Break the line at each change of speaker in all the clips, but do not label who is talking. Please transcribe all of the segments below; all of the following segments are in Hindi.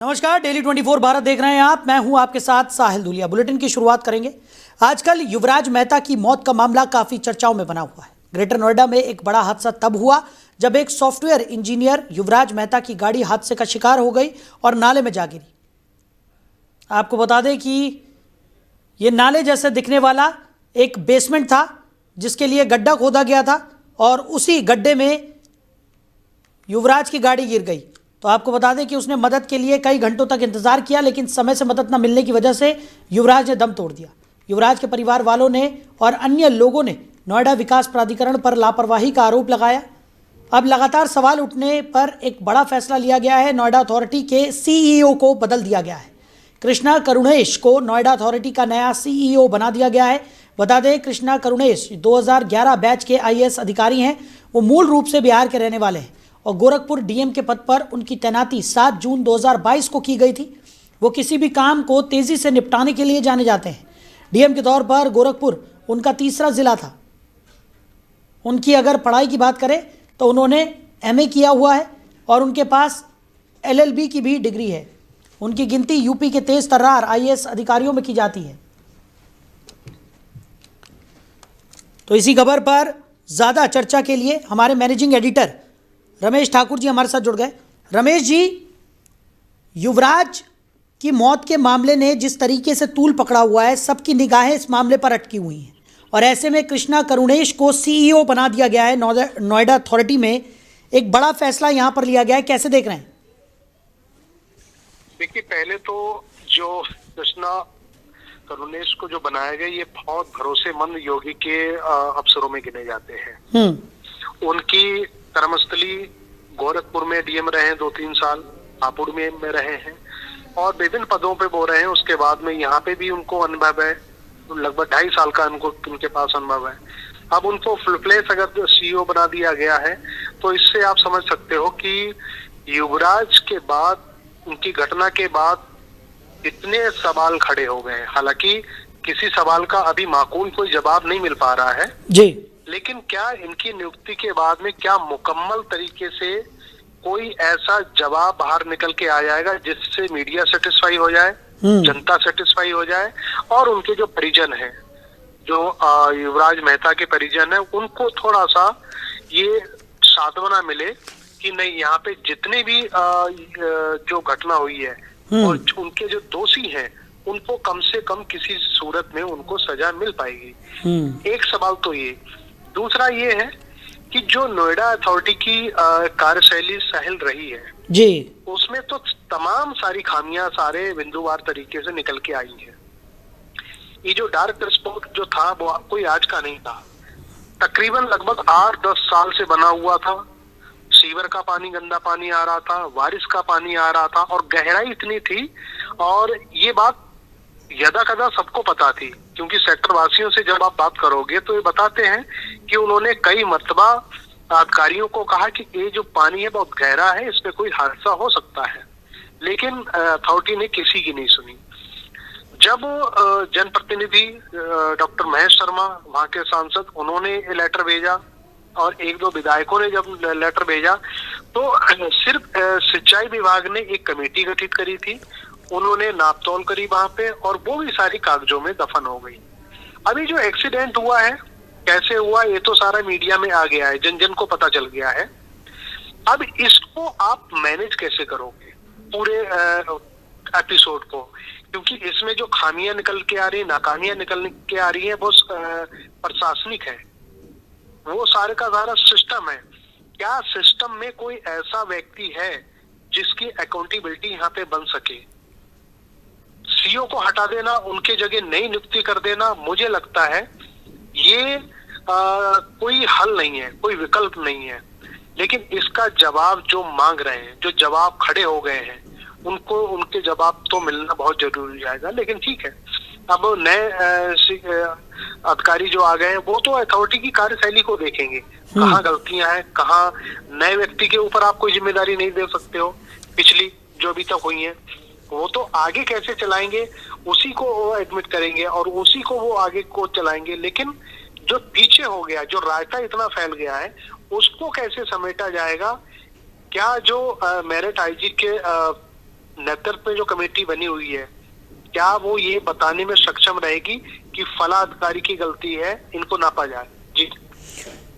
नमस्कार, डेली 24 भारत देख रहे हैं आप। मैं हूं आपके साथ साहिल दुलिया। बुलेटिन की शुरुआत करेंगे। आजकल युवराज मेहता की मौत का मामला काफी चर्चाओं में बना हुआ है। ग्रेटर नोएडा में एक बड़ा हादसा तब हुआ जब एक सॉफ्टवेयर इंजीनियर युवराज मेहता की गाड़ी हादसे का शिकार हो गई और नाले में जा गिरी। आपको बता दें कि ये नाले जैसे दिखने वाला एक बेसमेंट था जिसके लिए गड्ढा खोदा गया था और उसी गड्ढे में युवराज की गाड़ी गिर गई। तो आपको बता दें कि उसने मदद के लिए कई घंटों तक इंतजार किया, लेकिन समय से मदद न मिलने की वजह से युवराज ने दम तोड़ दिया। युवराज के परिवार वालों ने और अन्य लोगों ने नोएडा विकास प्राधिकरण पर लापरवाही का आरोप लगाया। अब लगातार सवाल उठने पर एक बड़ा फैसला लिया गया है। नोएडा अथॉरिटी के सीईओ को बदल दिया गया है। कृष्णा करुणेश को नोएडा अथॉरिटी का नया सीईओ बना दिया गया है। बता दें, कृष्णा करुणेश 2011 बैच के आईएएस अधिकारी हैं। वो मूल रूप से बिहार के रहने वाले हैं और गोरखपुर डीएम के पद पर उनकी तैनाती 7 जून 2022 को की गई थी। वो किसी भी काम को तेज़ी से निपटाने के लिए जाने जाते हैं। डीएम के तौर पर गोरखपुर उनका तीसरा ज़िला था। उनकी अगर पढ़ाई की बात करें तो उन्होंने एमए किया हुआ है और उनके पास एलएलबी की भी डिग्री है। उनकी गिनती यूपी के तेज तर्रार आईएएस अधिकारियों में की जाती है। तो इसी खबर पर ज़्यादा चर्चा के लिए हमारे मैनेजिंग एडिटर रमेश ठाकुर जी हमारे साथ जुड़ गए। रमेश जी, युवराज की मौत के मामले ने जिस तरीके से तूल पकड़ा हुआ है, सबकी निगाहें इस मामले पर अटकी हुई हैं और ऐसे में कृष्णा करुणेश को सीईओ बना दिया गया है। नोएडा अथॉरिटी में एक बड़ा फैसला यहाँ पर लिया गया है, कैसे देख रहे हैं?
देखिए, पहले तो जो कृष्णा करुणेश को जो बनाया गया, ये बहुत भरोसेमंद योगी के अफसरों में गिने जाते हैं। उनकी कर्मस्थली गोरखपुर में डीएम रहे हैं 2-3 साल, हापुड़ में रहे हैं और विभिन्न पदों पे वो रहे हैं। उसके बाद में यहाँ पे भी उनको अनुभव है, लगभग 2.5 साल का उनके पास अनुभव है। अब उनको फुल प्लेस अगर सीईओ बना दिया गया है तो इससे आप समझ सकते हो कि युवराज के बाद, उनकी घटना के बाद इतने सवाल खड़े हो गए हैं। हालांकि किसी सवाल का अभी माकूल कोई जवाब नहीं मिल पा रहा है
जी,
लेकिन क्या इनकी नियुक्ति के बाद में क्या मुकम्मल तरीके से कोई ऐसा जवाब बाहर निकल के आ जाएगा जिससे मीडिया सेटिस्फाई हो जाए, जनता सेटिस्फाई हो जाए और उनके जो परिजन हैं, जो युवराज मेहता के परिजन हैं, उनको थोड़ा सा ये सांत्वना मिले कि नहीं, यहाँ पे जितने भी जो घटना हुई है और उनके जो दोषी हैं उनको कम से कम किसी सूरत में उनको सजा मिल पाएगी। एक सवाल तो ये। दूसरा ये है कि जो नोएडा अथॉरिटी की कार्यशैली सहल रही है
जी,
उसमें तो तमाम सारी खामियां सारे बिंदुवार तरीके से निकल के आई हैं। ये जो डार्क स्पॉट जो था वो कोई आज का नहीं था। तकरीबन लगभग 8-10 साल से बना हुआ था। सीवर का पानी, गंदा पानी आ रहा था, बारिश का पानी आ रहा था और गहराई इतनी थी और ये बात यदा कदा सबको पता थी, क्योंकि सेक्टर वासियों से जब आप बात करोगे तो ये बताते हैं कि उन्होंने कई मर्तबा अधिकारियों को कहा कि ये जो पानी है बहुत गहरा है, इसमें कोई हादसा हो सकता है, लेकिन अथॉरिटी ने किसी की नहीं सुनी। जब जनप्रतिनिधि डॉक्टर महेश शर्मा, वहां के सांसद, उन्होंने लेटर भेजा और 1-2 विधायकों ने जब लेटर भेजा तो सिर्फ सिंचाई विभाग ने एक कमेटी गठित करी थी। उन्होंने नापतोल करी वहां पे और वो भी सारी कागजों में दफन हो गई। अभी जो एक्सीडेंट हुआ है, कैसे हुआ, ये तो सारा मीडिया में आ गया है, जन जन को पता चल गया है। अब इसको आप मैनेज कैसे करोगे पूरे एपिसोड को, क्योंकि इसमें जो खामियां निकल के आ रही है, नाकामियां निकल के आ रही है, वो प्रशासनिक है, वो सारे का सारा सिस्टम है। क्या सिस्टम में कोई ऐसा व्यक्ति है जिसकी अकाउंटेबिलिटी यहाँ पे बन सके? सीईओ को हटा देना, उनके जगह नई नियुक्ति कर देना, मुझे लगता है ये कोई हल नहीं है, कोई विकल्प नहीं है। लेकिन इसका जवाब जो मांग रहे हैं, जो जवाब खड़े हो गए हैं, उनको उनके जवाब तो मिलना बहुत जरूरी हो जाएगा। लेकिन ठीक है, अब नए अधिकारी जो आ गए हैं वो तो अथॉरिटी की कार्यशैली को देखेंगे, कहाँ गलतियां हैं, कहाँ नए व्यक्ति के ऊपर आप कोई जिम्मेदारी नहीं दे सकते हो। पिछली जो अभी तक हुई है वो तो आगे कैसे चलाएंगे उसी को वो एडमिट करेंगे और उसी को वो आगे को चलाएंगे। लेकिन जो पीछे हो गया, जो रायता इतना फैल गया है, उसको कैसे समेटा जाएगा? क्या जो मेरिट आईजी के नेतृत्व में जो कमेटी बनी हुई है, क्या वो ये बताने में सक्षम रहेगी कि फला अधिकारी की गलती है, इनको नापा जाए? जी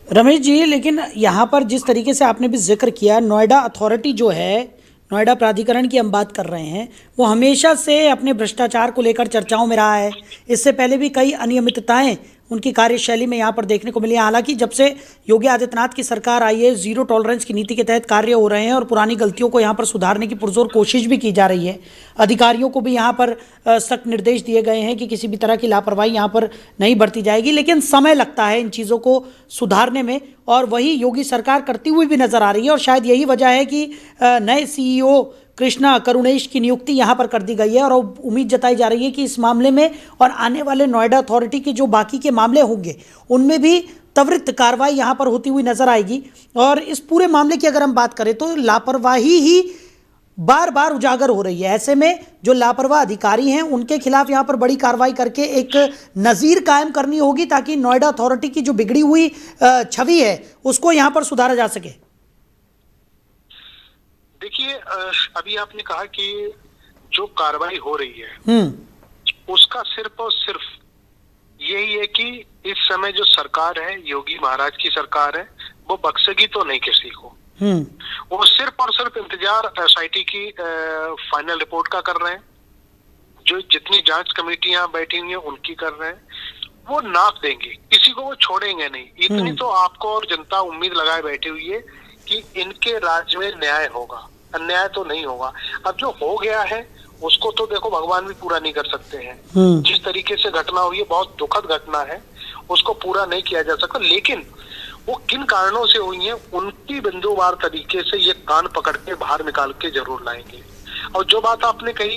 रमेश जी, लेकिन यहाँ पर जिस तरीके से आपने भी जिक्र किया, नोएडा अथॉरिटी जो है, नोएडा प्राधिकरण की हम बात कर रहे हैं, वो हमेशा से अपने भ्रष्टाचार को लेकर चर्चाओं में रहा है। इससे पहले भी कई अनियमितताएं उनकी कार्यशैली में यहाँ पर देखने को मिली। हालांकि जब से योगी आदित्यनाथ की सरकार आई है, जीरो टॉलरेंस की नीति के तहत कार्य हो रहे हैं और पुरानी गलतियों को यहाँ पर सुधारने की पुरजोर कोशिश भी की जा रही है। अधिकारियों को भी यहाँ पर सख्त निर्देश दिए गए हैं कि किसी भी तरह की लापरवाही यहाँ पर नहीं बरती जाएगी, लेकिन समय लगता है इन चीज़ों को सुधारने में, और वही योगी सरकार करती हुई भी नजर आ रही है। और शायद यही वजह है कि नए CEO कृष्णा करुणेश की नियुक्ति यहाँ पर कर दी गई है, और उम्मीद जताई जा रही है कि इस मामले में और आने वाले नोएडा अथॉरिटी के जो बाकी के मामले होंगे उनमें भी त्वरित कार्रवाई यहाँ पर होती हुई नजर आएगी। और इस पूरे मामले की अगर हम बात करें तो लापरवाही ही बार बार उजागर हो रही है। ऐसे में जो लापरवाह अधिकारी हैं उनके खिलाफ यहाँ पर बड़ी कार्रवाई करके एक नज़ीर कायम करनी होगी, ताकि नोएडा अथॉरिटी की जो बिगड़ी हुई छवि है उसको यहाँ पर सुधारा जा सके।
देखिए, अभी आपने कहा कि जो कार्रवाई हो रही है उसका सिर्फ और सिर्फ यही है कि इस समय जो सरकार है, योगी महाराज की सरकार है, वो बख्शेगी तो नहीं किसी को। वो सिर्फ और सिर्फ इंतजार SIT की फाइनल रिपोर्ट का कर रहे हैं। जो जितनी जांच कमेटियां बैठी हुई हैं उनकी कर रहे हैं। वो नाप देंगे, किसी को वो छोड़ेंगे नहीं। इतनी तो आपको और जनता उम्मीद लगाए बैठी हुई है कि इनके राज्य में न्याय होगा, अन्याय तो नहीं होगा। अब जो हो गया है उसको तो देखो भगवान भी पूरा नहीं कर सकते हैं। जिस तरीके से घटना हुई है, बहुत दुखद घटना है, उसको पूरा नहीं किया जा सकता। लेकिन वो किन कारणों से हुई है, उनकी बिंदुवार तरीके से ये कान पकड़ के बाहर निकाल के जरूर लाएंगे। और जो बात आपने कही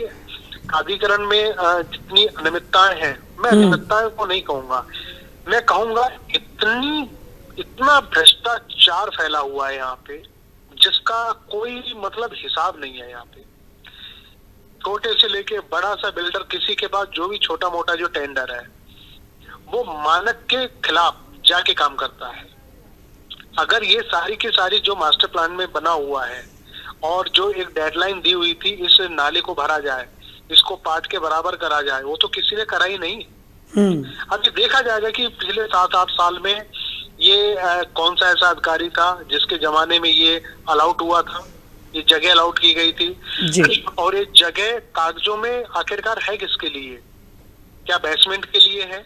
प्राधिकरण में जितनी अनियमितताएं हैं, मैं अनियमितताएं को नहीं कहूंगा, मैं कहूंगा इतना भ्रष्टाचार फैला हुआ है यहाँ पे जिसका कोई मतलब हिसाब नहीं है। यहाँ पे छोटे से लेके बड़ा सा बिल्डर, किसी के पास जो भी छोटा मोटा जो टेंडर है, वो मानक के खिलाफ जाके काम करता है। अगर ये सारी की सारी जो मास्टर प्लान में बना हुआ है और जो एक डेडलाइन दी हुई थी, इस नाले को भरा जाए, इसको पाट के बराबर करा जाए, वो तो किसी ने करा ही नहीं। अब ये देखा जाएगा कि पिछले 7-8 साल में ये कौन सा ऐसा अधिकारी था जिसके जमाने में ये अलाउड हुआ था, ये जगह अलाउड की गई थी जी। और ये जगह कागजों में आखिरकार है किसके लिए? क्या बेसमेंट के लिए है,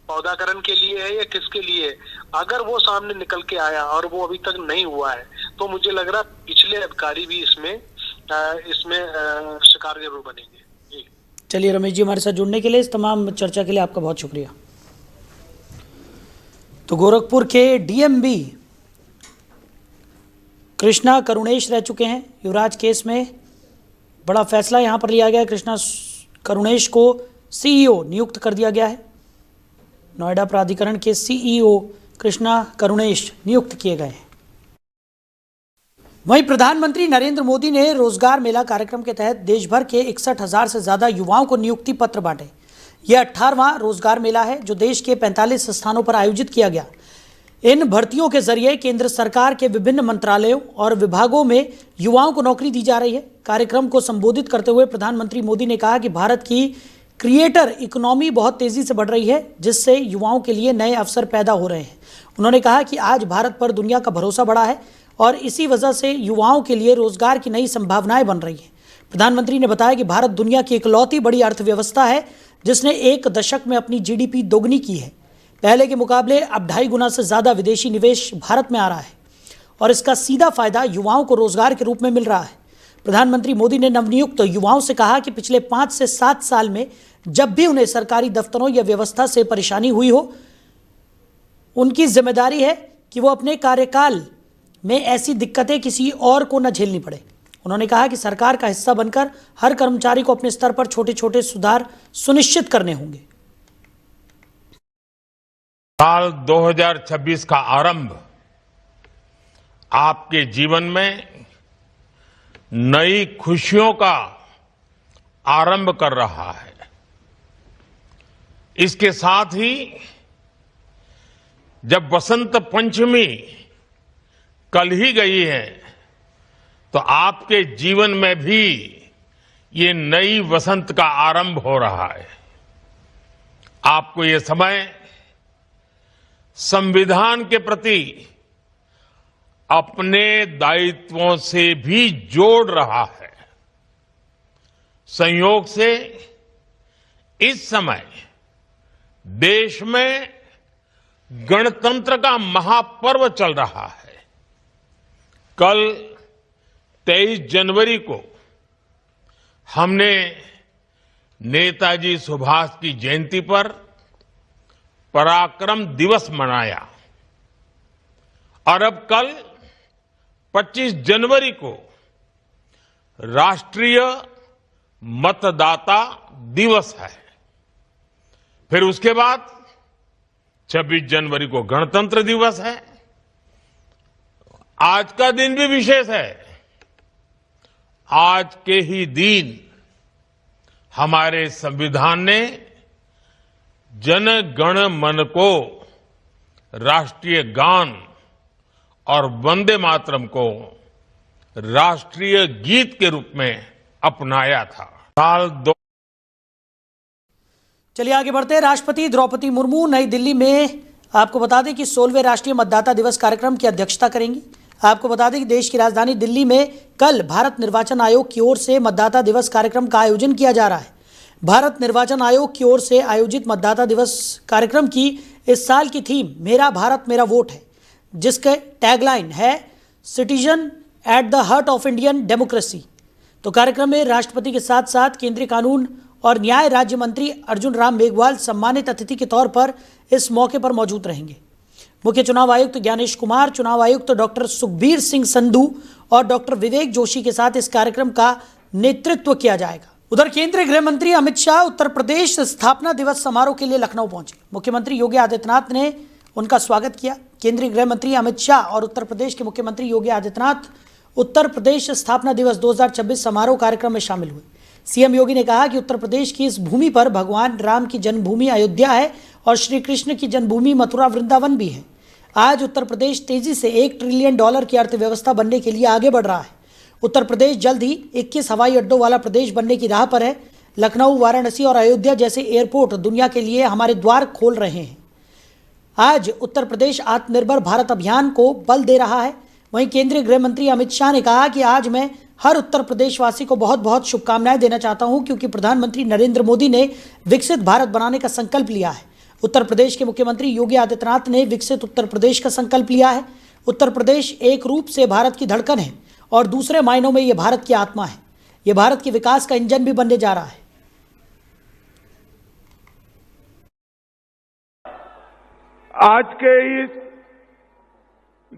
पौधाकरण के लिए है, या किसके लिए? अगर वो सामने निकल के आया और वो अभी तक नहीं हुआ है, तो मुझे लग रहा पिछले अधिकारी भी इसमें शिकार जरूर बनेंगे जी।
चलिए रमेश जी, हमारे साथ जुड़ने के लिए, इस तमाम चर्चा के लिए आपका बहुत शुक्रिया। तो गोरखपुर के DMB कृष्णा करुणेश रह चुके हैं। युवराज केस में बड़ा फैसला यहाँ पर लिया गया है। कृष्णा करुणेश को CEO नियुक्त कर दिया गया है। नोएडा प्राधिकरण के CEO कृष्णा करुणेश नियुक्त किए गए हैं। वहीं प्रधानमंत्री नरेंद्र मोदी ने रोजगार मेला कार्यक्रम के तहत देश भर के 61,000 से ज्यादा युवाओं को नियुक्ति पत्र बांटे। यह 18वां रोजगार मेला है जो देश के 45 स्थानों पर आयोजित किया गया। इन भर्तियों के जरिए केंद्र सरकार के विभिन्न मंत्रालयों और विभागों में युवाओं को नौकरी दी जा रही है। कार्यक्रम को संबोधित करते हुए प्रधानमंत्री मोदी ने कहा कि भारत की क्रिएटर इकोनॉमी बहुत तेजी से बढ़ रही है, जिससे युवाओं के लिए नए अवसर पैदा हो रहे हैं। उन्होंने कहा कि आज भारत पर दुनिया का भरोसा बढ़ा है और इसी वजह से युवाओं के लिए रोजगार की नई संभावनाएं बन रही हैं। प्रधानमंत्री ने बताया कि भारत दुनिया की इकलौती बड़ी अर्थव्यवस्था है जिसने एक दशक में अपनी GDP दोगुनी की है। पहले के मुकाबले अब 2.5 गुना से ज़्यादा विदेशी निवेश भारत में आ रहा है और इसका सीधा फायदा युवाओं को रोजगार के रूप में मिल रहा है। प्रधानमंत्री मोदी ने नवनियुक्त युवाओं से कहा कि पिछले 5 से 7 साल में जब भी उन्हें सरकारी दफ्तरों या व्यवस्था से परेशानी हुई हो, उनकी जिम्मेदारी है कि वो अपने कार्यकाल में ऐसी दिक्कतें किसी और को न झेलनी पड़े। उन्होंने कहा कि सरकार का हिस्सा बनकर हर कर्मचारी को अपने स्तर पर छोटे छोटे सुधार सुनिश्चित करने होंगे।
साल 2026 का आरंभ आपके जीवन में नई खुशियों का आरंभ कर रहा है। इसके साथ ही जब बसंत पंचमी कल ही गई है, तो आपके जीवन में भी ये नई वसंत का आरंभ हो रहा है। आपको ये समय संविधान के प्रति अपने दायित्वों से भी जोड़ रहा है। संयोग से इस समय देश में गणतंत्र का महापर्व चल रहा है। कल 23 जनवरी को हमने नेताजी सुभाष की जयंती पर पराक्रम दिवस मनाया और अब कल 25 जनवरी को राष्ट्रीय मतदाता दिवस है। फिर उसके बाद 26 जनवरी को गणतंत्र दिवस है। आज का दिन भी विशेष है। आज के ही दिन हमारे संविधान ने जन गण मन को राष्ट्रीय गान और वंदे मातरम को राष्ट्रीय गीत के रूप में अपनाया था। साल 2
चलिए आगे बढ़ते हैं। राष्ट्रपति द्रौपदी मुर्मू नई दिल्ली में आपको बता दें कि 16वें राष्ट्रीय मतदाता दिवस कार्यक्रम की अध्यक्षता करेंगी। आपको बता दें कि देश की राजधानी दिल्ली में कल भारत निर्वाचन आयोग की ओर से मतदाता दिवस कार्यक्रम का आयोजन किया जा रहा है। भारत निर्वाचन आयोग की ओर से आयोजित मतदाता दिवस कार्यक्रम की इस साल की थीम मेरा भारत मेरा वोट है, जिसके टैगलाइन है citizen at the heart of Indian democracy. तो कार्यक्रम में राष्ट्रपति के साथ साथ केंद्रीय कानून और न्याय राज्य मंत्री अर्जुन राम मेघवाल सम्मानित अतिथि के तौर पर इस मौके पर मौजूद रहेंगे। मुख्य चुनाव आयुक्त ज्ञानेश कुमार, चुनाव आयुक्त डॉक्टर सुखबीर सिंह संधू और डॉक्टर विवेक जोशी के साथ इस कार्यक्रम का नेतृत्व किया जाएगा। उधर केंद्रीय गृह मंत्री अमित शाह उत्तर प्रदेश स्थापना दिवस समारोह के लिए लखनऊ पहुंचे। मुख्यमंत्री योगी आदित्यनाथ ने उनका स्वागत किया। केंद्रीय गृह मंत्री अमित शाह और उत्तर प्रदेश के मुख्यमंत्री योगी आदित्यनाथ उत्तर प्रदेश स्थापना दिवस 2026 समारोह कार्यक्रम में शामिल हुए। सीएम योगी ने कहा कि उत्तर प्रदेश की इस भूमि पर भगवान राम की जन्मभूमि अयोध्या है और श्री कृष्ण की जन्मभूमि मथुरा वृंदावन भी है। आज उत्तर प्रदेश तेजी से $1 ट्रिलियन की अर्थव्यवस्था बनने के लिए आगे बढ़ रहा है। उत्तर प्रदेश जल्द ही 21 हवाई अड्डों वाला प्रदेश बनने की राह पर है। लखनऊ, वाराणसी और अयोध्या जैसे एयरपोर्ट दुनिया के लिए हमारे द्वार खोल रहे हैं। आज उत्तर प्रदेश आत्मनिर्भर भारत अभियान को बल दे रहा है। वहीं केंद्रीय गृह मंत्री अमित शाह ने कहा कि आज मैं हर उत्तर प्रदेशवासी को बहुत बहुत शुभकामनाएं देना चाहता हूं, क्योंकि प्रधानमंत्री नरेंद्र मोदी ने विकसित भारत बनाने का संकल्प लिया है। उत्तर प्रदेश के मुख्यमंत्री योगी आदित्यनाथ ने विकसित उत्तर प्रदेश का संकल्प लिया है। उत्तर प्रदेश एक रूप से भारत की धड़कन है और दूसरे मायनों में यह भारत की आत्मा है। यह भारत के विकास का इंजन भी बनने जा रहा है।
आज के इस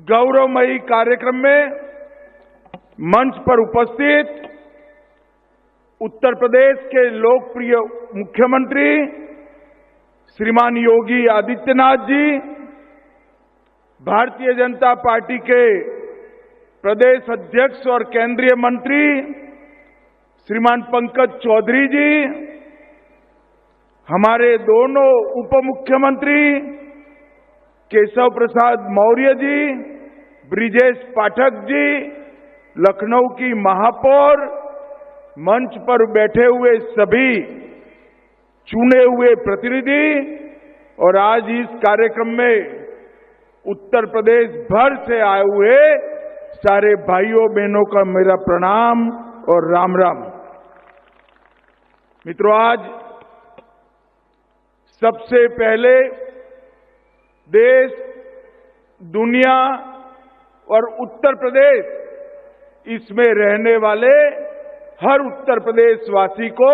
गौरवमयी कार्यक्रम में मंच पर उपस्थित उत्तर प्रदेश के लोकप्रिय मुख्यमंत्री श्रीमान योगी आदित्यनाथ जी, भारतीय जनता पार्टी के प्रदेश अध्यक्ष और केंद्रीय मंत्री श्रीमान पंकज चौधरी जी, हमारे दोनों उप मुख्यमंत्री केशव प्रसाद मौर्य जी, ब्रिजेश पाठक जी, लखनऊ की महापौर, मंच पर बैठे हुए सभी चुने हुए प्रतिनिधि और आज इस कार्यक्रम में उत्तर प्रदेश भर से आए हुए सारे भाइयों बहनों का मेरा प्रणाम और राम राम। मित्रों, आज सबसे पहले देश, दुनिया और उत्तर प्रदेश, इसमें रहने वाले हर उत्तर प्रदेशवासी को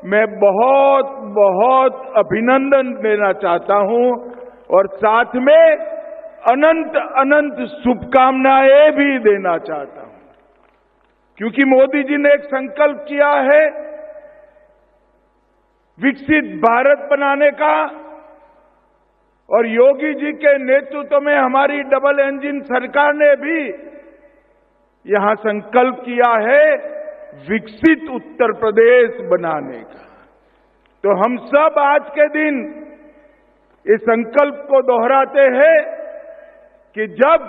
मैं बहुत बहुत अभिनंदन देना चाहता हूं और साथ में अनंत अनंत शुभकामनाएं भी देना चाहता हूं, क्योंकि मोदी जी ने एक संकल्प किया है विकसित भारत बनाने का, और योगी जी के नेतृत्व में हमारी डबल इंजन सरकार ने भी यहां संकल्प किया है विकसित उत्तर प्रदेश बनाने का। तो हम सब आज के दिन इस संकल्प को दोहराते हैं कि जब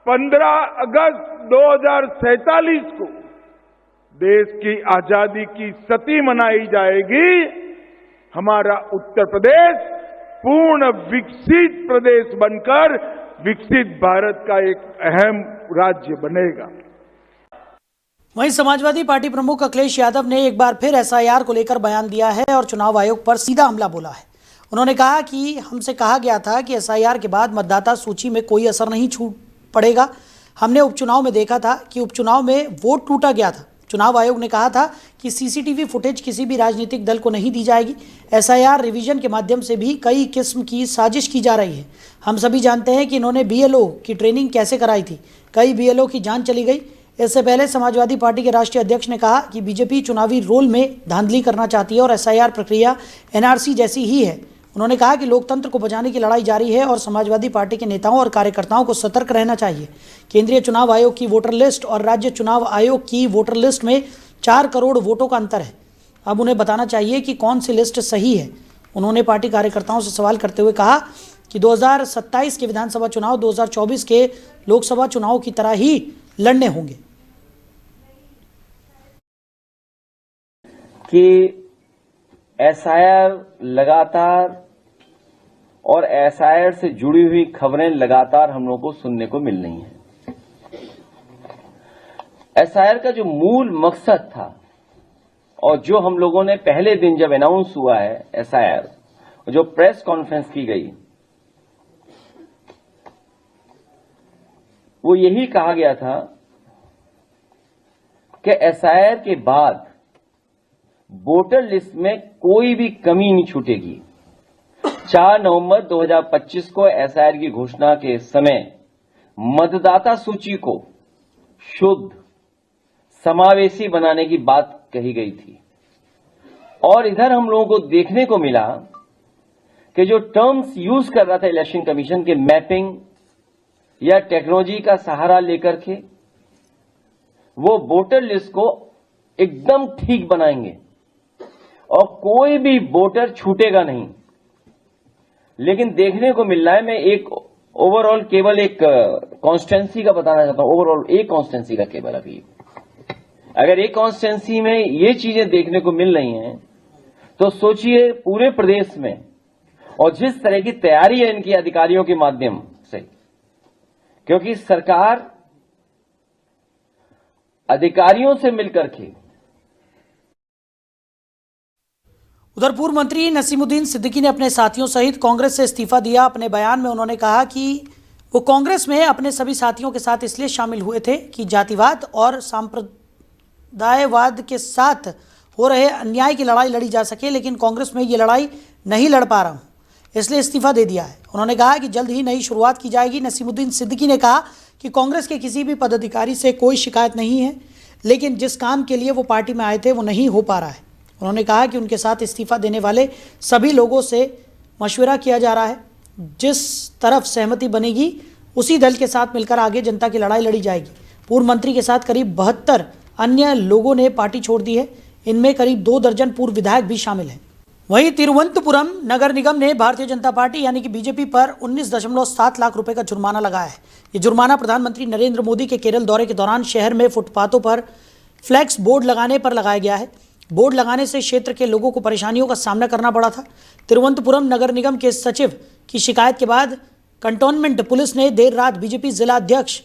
15 अगस्त 2047 को देश की आजादी की सती मनाई जाएगी, हमारा उत्तर प्रदेश पूर्ण विकसित प्रदेश बनकर विकसित भारत का एक अहम राज्य बनेगा।
वहीं समाजवादी पार्टी प्रमुख अखिलेश यादव ने एक बार फिर एसआईआर को लेकर बयान दिया है और चुनाव आयोग पर सीधा हमला बोला है। उन्होंने कहा कि हमसे कहा गया था कि एसआईआर के बाद मतदाता सूची में कोई असर नहीं छूट पड़ेगा। हमने उपचुनाव में देखा था कि उपचुनाव में वोट टूटा गया था। चुनाव आयोग ने कहा था कि सीसीटीवी फुटेज किसी भी राजनीतिक दल को नहीं दी जाएगी। एसआईआर रिवीजन के माध्यम से भी कई किस्म की साजिश की जा रही है। हम सभी जानते हैं कि इन्होंने बीएलओ की ट्रेनिंग कैसे कराई थी। कई बीएलओ की जान चली गई। इससे पहले समाजवादी पार्टी के राष्ट्रीय अध्यक्ष ने कहा कि बीजेपी चुनावी रोल में धांधली करना चाहती है और एसआईआर प्रक्रिया एनआरसी जैसी ही है। उन्होंने कहा कि लोकतंत्र को बचाने की लड़ाई जारी है और समाजवादी पार्टी के नेताओं और कार्यकर्ताओं को सतर्क रहना चाहिए। केंद्रीय चुनाव आयोग की वोटर लिस्ट और राज्य चुनाव आयोग की वोटर लिस्ट में 4 करोड़ वोटों का अंतर है। अब उन्हें बताना चाहिए कि कौन सी लिस्ट सही है। उन्होंने पार्टी कार्यकर्ताओं से सवाल करते हुए कहा कि 2027 के विधानसभा चुनाव 2024 के लोकसभा चुनाव की तरह ही लड़ने होंगे।
कि एसआईआर लगातार और एसआईआर से जुड़ी हुई खबरें लगातार हम लोगों को सुनने को मिल रही हैं। एसआईआर का जो मूल मकसद था और जो हम लोगों ने पहले दिन जब अनाउंस हुआ है एसआईआर, जो प्रेस कॉन्फ्रेंस की गई, वो यही कहा गया था कि एसआईआर के बाद वोटर लिस्ट में कोई भी कमी नहीं छूटेगी। 4 नवंबर 2025 को एसआईआर की घोषणा के समय मतदाता सूची को शुद्ध, समावेशी बनाने की बात कही गई थी। और इधर हम लोगों को देखने को मिला कि जो टर्म्स यूज कर रहा था इलेक्शन कमीशन के मैपिंग या टेक्नोलॉजी का सहारा लेकर के, वो वोटर लिस्ट को एकदम ठीक बनाएंगे और कोई भी वोटर छूटेगा नहीं। लेकिन देखने को मिल रहा है, मैं एक ओवरऑल केवल एक कॉन्स्टिट्यूंसी का बताना चाहता हूं, ओवरऑल एक कॉन्स्टिट्यूंसी का केवल। अभी अगर एक कॉन्स्टिट्यूंसी में ये चीजें देखने को मिल रही हैं तो सोचिए पूरे प्रदेश में, और जिस तरह की तैयारी है इनकी अधिकारियों के माध्यम से, क्योंकि सरकार अधिकारियों से मिलकर के।
उधर पूर्व मंत्री नसीमुद्दीन सिद्दीकी ने अपने साथियों सहित कांग्रेस से इस्तीफा दिया। अपने बयान में उन्होंने कहा कि वो कांग्रेस में अपने सभी साथियों के साथ इसलिए शामिल हुए थे कि जातिवाद और सांप्रदायवाद के साथ हो रहे अन्याय की लड़ाई लड़ी जा सके, लेकिन कांग्रेस में ये लड़ाई नहीं लड़ पा रहा हूं, इसलिए इस्तीफा दे दिया है। उन्होंने कहा कि जल्द ही नई शुरुआत की जाएगी। नसीमुद्दीन सिद्दीकी ने कहा कि कांग्रेस के किसी भी पदाधिकारी से कोई शिकायत नहीं है, लेकिन जिस काम के लिए वो पार्टी में आए थे वो नहीं हो पा रहा है। उन्होंने कहा कि उनके साथ इस्तीफा देने वाले सभी लोगों से मशवरा किया जा रहा है। जिस तरफ सहमति बनेगी उसी दल के साथ मिलकर आगे जनता की लड़ाई लड़ी जाएगी। पूर्व मंत्री के साथ करीब 72 अन्य लोगों ने पार्टी छोड़ दी है। इनमें करीब 2 दर्जन पूर्व विधायक भी शामिल हैं। वहीं तिरुवनंतपुरम नगर निगम ने भारतीय जनता पार्टी यानी कि बीजेपी पर 19.7 लाख रुपए का जुर्माना लगाया है। ये जुर्माना प्रधानमंत्री नरेंद्र मोदी के केरल दौरे के दौरान शहर में फुटपाथों पर फ्लैक्स बोर्ड लगाने पर लगाया गया है। बोर्ड लगाने से क्षेत्र के लोगों को परेशानियों का सामना करना पड़ा था। तिरुवनंतपुरम नगर निगम के सचिव की शिकायत के बाद कंटोनमेंट पुलिस ने देर रात बीजेपी जिला अध्यक्ष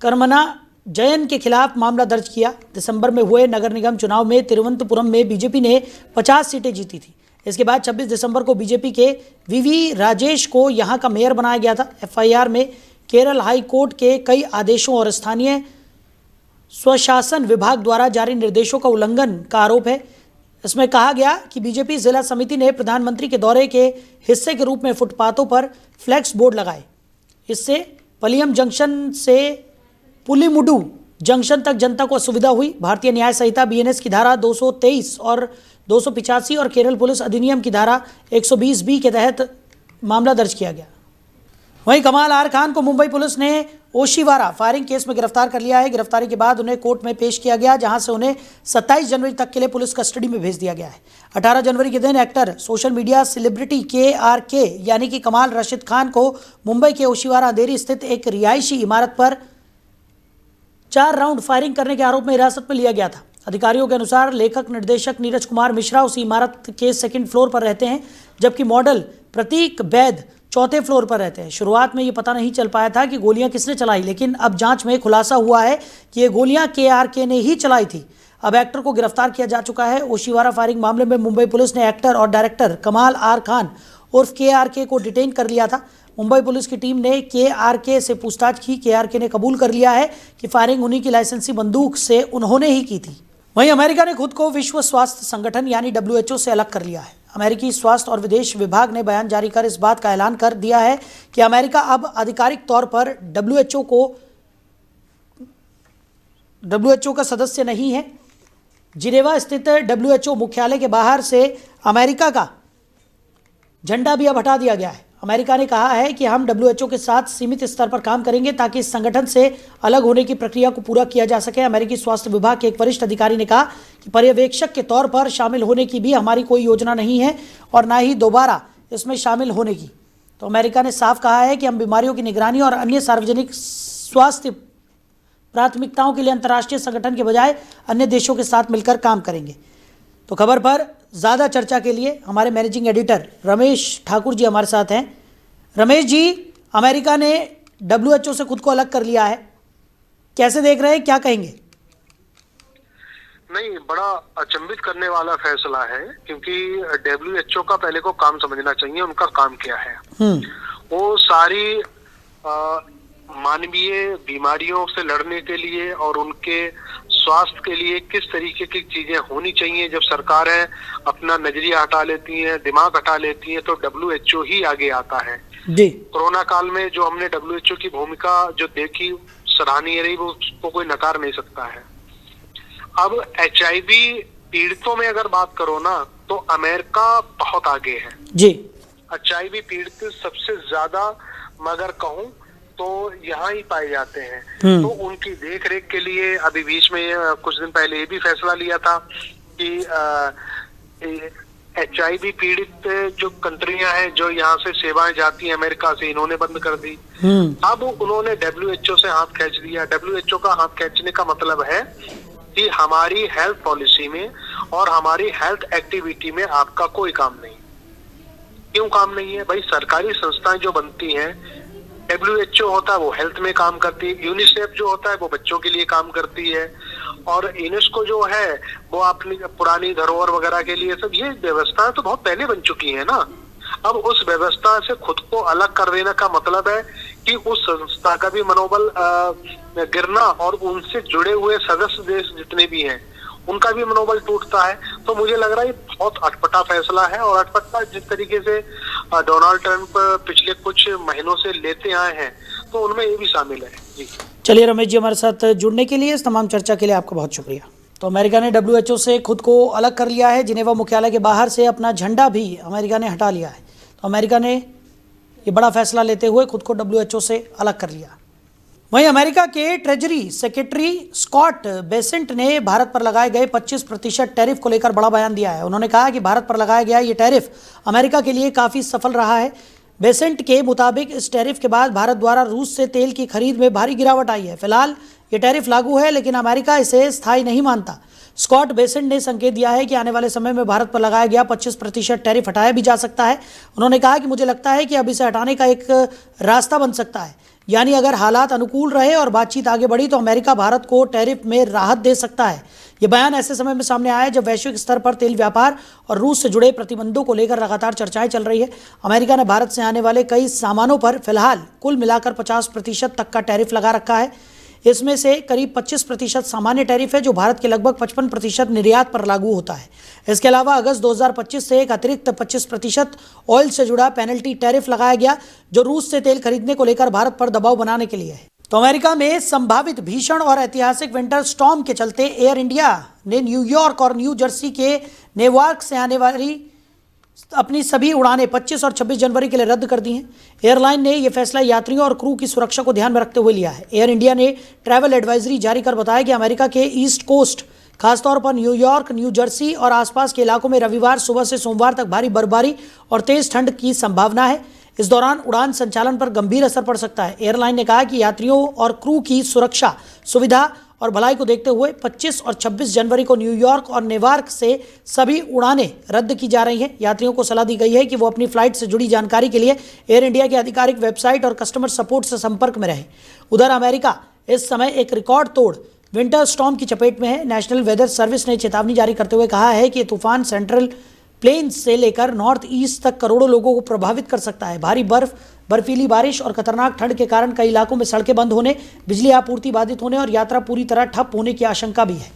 कर्मना जयन के खिलाफ मामला दर्ज किया। दिसंबर में हुए नगर निगम चुनाव में तिरुवनंतपुरम में बीजेपी ने 50 सीटें जीती थी। इसके बाद 26 दिसंबर को बीजेपी के वीवी राजेश को यहां का मेयर बनाया गया था। एफआईआर में केरल हाई कोर्ट के कई आदेशों और स्थानीय स्वशासन विभाग द्वारा जारी निर्देशों का उल्लंघन का आरोप है। इसमें कहा गया कि बीजेपी जिला समिति ने प्रधानमंत्री के दौरे के हिस्से के रूप में फुटपाथों पर फ्लैक्स बोर्ड लगाए। इससे पलियम जंक्शन से पुलिमुडु जंक्शन तक जनता को असुविधा हुई। भारतीय न्याय संहिता बीएनएस की धारा 223 और 285 और केरल पुलिस अधिनियम की धारा 120B के तहत मामला दर्ज किया गया। वहीं कमाल आर खान को मुंबई पुलिस ने ओशिवारा फायरिंग केस में गिरफ्तार कर लिया है। गिरफ्तारी के बाद उन्हें कोर्ट में पेश किया गया, जहां से उन्हें 27 जनवरी तक के लिए पुलिस कस्टडी में भेज दिया गया है। 18 जनवरी के दिन actor, social media celebrity KRK यानी कि कमाल रशीद खान को मुंबई के ओशिवारा अंधेरी स्थित एक रिहायशी इमारत पर 4 राउंड फायरिंग करने के आरोप में हिरासत में लिया गया था। अधिकारियों के अनुसार लेखक निर्देशक नीरज कुमार मिश्रा उसी इमारत के सेकंड फ्लोर पर रहते हैं, जबकि मॉडल प्रतीक वैद चौथे फ्लोर पर रहते हैं। शुरुआत में ये पता नहीं चल पाया था कि गोलियां किसने चलाई, लेकिन अब जांच में खुलासा हुआ है कि ये गोलियां KRK ने ही चलाई थी। अब एक्टर को गिरफ्तार किया जा चुका है। ओशिवारा फायरिंग मामले में मुंबई पुलिस ने एक्टर और डायरेक्टर कमाल आर खान उर्फ KRK को डिटेन कर लिया था। मुंबई पुलिस की टीम ने KRK से पूछताछ की। KRK ने कबूल कर लिया है कि फायरिंग उन्हीं की लाइसेंसी बंदूक से उन्होंने ही की थी। वहीं अमेरिका ने खुद को विश्व स्वास्थ्य संगठन यानी WHO से अलग कर लिया है। अमेरिकी स्वास्थ्य और विदेश विभाग ने बयान जारी कर इस बात का ऐलान कर दिया है कि अमेरिका अब आधिकारिक तौर पर WHO का सदस्य नहीं है। जिनेवा स्थित WHO मुख्यालय के बाहर से अमेरिका का झंडा भी अब हटा दिया गया है। अमेरिका ने कहा है कि हम WHO के साथ सीमित स्तर पर काम करेंगे ताकि इस संगठन से अलग होने की प्रक्रिया को पूरा किया जा सके। अमेरिकी स्वास्थ्य विभाग के एक वरिष्ठ अधिकारी ने कहा कि पर्यवेक्षक के तौर पर शामिल होने की भी हमारी कोई योजना नहीं है और ना ही दोबारा इसमें शामिल होने की। तो अमेरिका ने साफ कहा है कि हम बीमारियों की निगरानी और अन्य सार्वजनिक स्वास्थ्य प्राथमिकताओं के लिए अंतर्राष्ट्रीय संगठन के बजाय अन्य देशों के साथ मिलकर काम करेंगे। तो खबर पर ज़्यादा चर्चा के लिए हमारे मैनेजिंग एडिटर रमेश ठाकुर जी हमारे साथ हैं। रमेश जी, अमेरिका ने WHO से खुद को अलग कर लिया है, कैसे देख रहे हैं, क्या कहेंगे?
नहीं, बड़ा अचंभित करने वाला फैसला है, क्योंकि WHO का पहले को काम समझना चाहिए। उनका काम क्या है? वो सारी मानवीय बीमारियों से लड़ने के लिए और उनके स्वास्थ्य के लिए किस तरीके की चीजें होनी चाहिए, जब सरकारें अपना नजरिया हटा लेती हैं, दिमाग हटा लेती हैं, तो WHO ही आगे आता है
जी।
कोरोना काल में जो हमने WHO की भूमिका जो देखी सराहनीय रही, वो उसको कोई नकार नहीं सकता है। अब HIV पीड़ितों में अगर बात करो ना, तो अमेरिका बहुत आगे है
जी।
HIV पीड़ित सबसे ज्यादा मगर कहूं तो यहाँ ही पाए जाते हैं। तो उनकी देख रेख के लिए अभी बीच में कुछ दिन पहले ये भी फैसला लिया था कि HIV पीड़ित जो कंट्रियां हैं जो यहाँ से सेवाएं जाती हैं अमेरिका से, इन्होंने बंद कर दी। अब उन्होंने WHO से हाथ खींच दिया। WHO का हाथ खींचने का मतलब है कि हमारी हेल्थ पॉलिसी में और हमारी हेल्थ एक्टिविटी में आपका कोई काम नहीं। क्यों काम नहीं है भाई? सरकारी संस्थाएं जो बनती हैं, WHO होता है वो हेल्थ में काम करती है, यूनिसेफ जो होता है वो बच्चों के लिए काम करती है, और यूनेस्को जो है वो अपनी पुरानी धरोहर वगैरह के लिए सब। ये व्यवस्था तो बहुत पहले बन चुकी है ना। अब उस व्यवस्था से खुद को अलग कर देने का मतलब है कि उस संस्था का भी मनोबल गिरना और उनसे जुड़े हुए सदस्य देश जितने भी हैं उनका भी मनोबल टूटता है। तो मुझे लग रहा है ये बहुत अटपटा फैसला है, और अटपटा जिस तरीके से डोनाल्ड ट्रंप पिछले कुछ महीनों से लेते आए हैं, तो उनमें ये भी शामिल है जी।
चलिए रमेश जी, हमारे साथ जुड़ने के लिए, इस तमाम चर्चा के लिए आपका बहुत शुक्रिया। तो अमेरिका ने WHO से खुद को अलग कर लिया है। जिनेवा मुख्यालय के बाहर से अपना झंडा भी अमेरिका ने हटा लिया है। तो अमेरिका ने ये बड़ा फैसला लेते हुए खुद को WHO से अलग कर लिया। वहीं अमेरिका के ट्रेजरी सेक्रेटरी स्कॉट बेसेंट ने भारत पर लगाए गए 25% टैरिफ को लेकर बड़ा बयान दिया है। उन्होंने कहा कि भारत पर लगाया गया ये टैरिफ अमेरिका के लिए काफ़ी सफल रहा है। बेसेंट के मुताबिक इस टैरिफ के बाद भारत द्वारा रूस से तेल की खरीद में भारी गिरावट आई है। फिलहाल ये टैरिफ लागू है, लेकिन अमेरिका इसे स्थायी नहीं मानता। स्कॉट बेसेंट ने संकेत दिया है कि आने वाले समय में भारत पर लगाया गया 25% टैरिफ हटाया भी जा सकता है। उन्होंने कहा कि मुझे लगता है कि अब इसे हटाने का एक रास्ता बन सकता है, यानी अगर हालात अनुकूल रहे और बातचीत आगे बढ़ी तो अमेरिका भारत को टैरिफ में राहत दे सकता है। यह बयान ऐसे समय में सामने आया है जब वैश्विक स्तर पर तेल व्यापार और रूस से जुड़े प्रतिबंधों को लेकर लगातार चर्चाएं चल रही है। अमेरिका ने भारत से आने वाले कई सामानों पर फिलहाल कुल मिलाकर 50% तक का टैरिफ लगा रखा है। इसमें से करीब 25% सामान्य टैरिफ है, जो भारत के लगभग 55% निर्यात पर लागू होता है। इसके अलावा अगस्त 2025 से एक अतिरिक्त 25% ऑयल से जुड़ा पेनल्टी टैरिफ लगाया गया, जो रूस से तेल खरीदने को लेकर भारत पर दबाव बनाने के लिए है। तो अमेरिका में संभावित भीषण और ऐतिहासिक विंटर स्टॉर्म के चलते एयर इंडिया ने न्यूयॉर्क और न्यू जर्सी के नेवार्क से आने वाली अपनी सभी उड़ानें 25 और 26 जनवरी के लिए रद्द कर दी हैं। एयरलाइन ने यह फैसला यात्रियों और क्रू की सुरक्षा को ध्यान में रखते हुए लिया है। एयर इंडिया ने ट्रैवल एडवाइजरी जारी कर बताया कि अमेरिका के ईस्ट कोस्ट, खासतौर पर न्यूयॉर्क, न्यू जर्सी और आसपास के इलाकों में रविवार सुबह से सोमवार तक भारी बर्फबारी और तेज ठंड की संभावना है। इस दौरान उड़ान संचालन पर गंभीर असर पड़ सकता है। एयरलाइन ने कहा कि यात्रियों और क्रू की सुरक्षा, सुविधा और भलाई को देखते हुए 25 और 26 जनवरी को न्यूयॉर्क और नेवार्क से सभी उड़ानें रद्द की जा रही हैं। यात्रियों को सलाह दी गई है कि वो अपनी फ्लाइट से जुड़ी जानकारी के लिए एयर इंडिया की आधिकारिक वेबसाइट और कस्टमर सपोर्ट से संपर्क में रहें। उधर अमेरिका इस समय एक रिकॉर्ड तोड़ विंटर स्टॉर्म की चपेट में है। नेशनल वेदर सर्विस ने चेतावनी जारी करते हुए कहा है कि ये तूफान सेंट्रल प्लेन्स से लेकर नॉर्थ ईस्ट तक करोड़ों लोगों को प्रभावित कर सकता है। भारी बर्फीली बारिश और खतरनाक ठंड के कारण कई इलाकों में सड़कें बंद होने, बिजली आपूर्ति बाधित होने और यात्रा पूरी तरह ठप होने की आशंका भी है।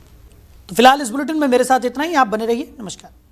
तो फिलहाल इस बुलेटिन में मेरे साथ इतना ही। आप बने रहिए। नमस्कार।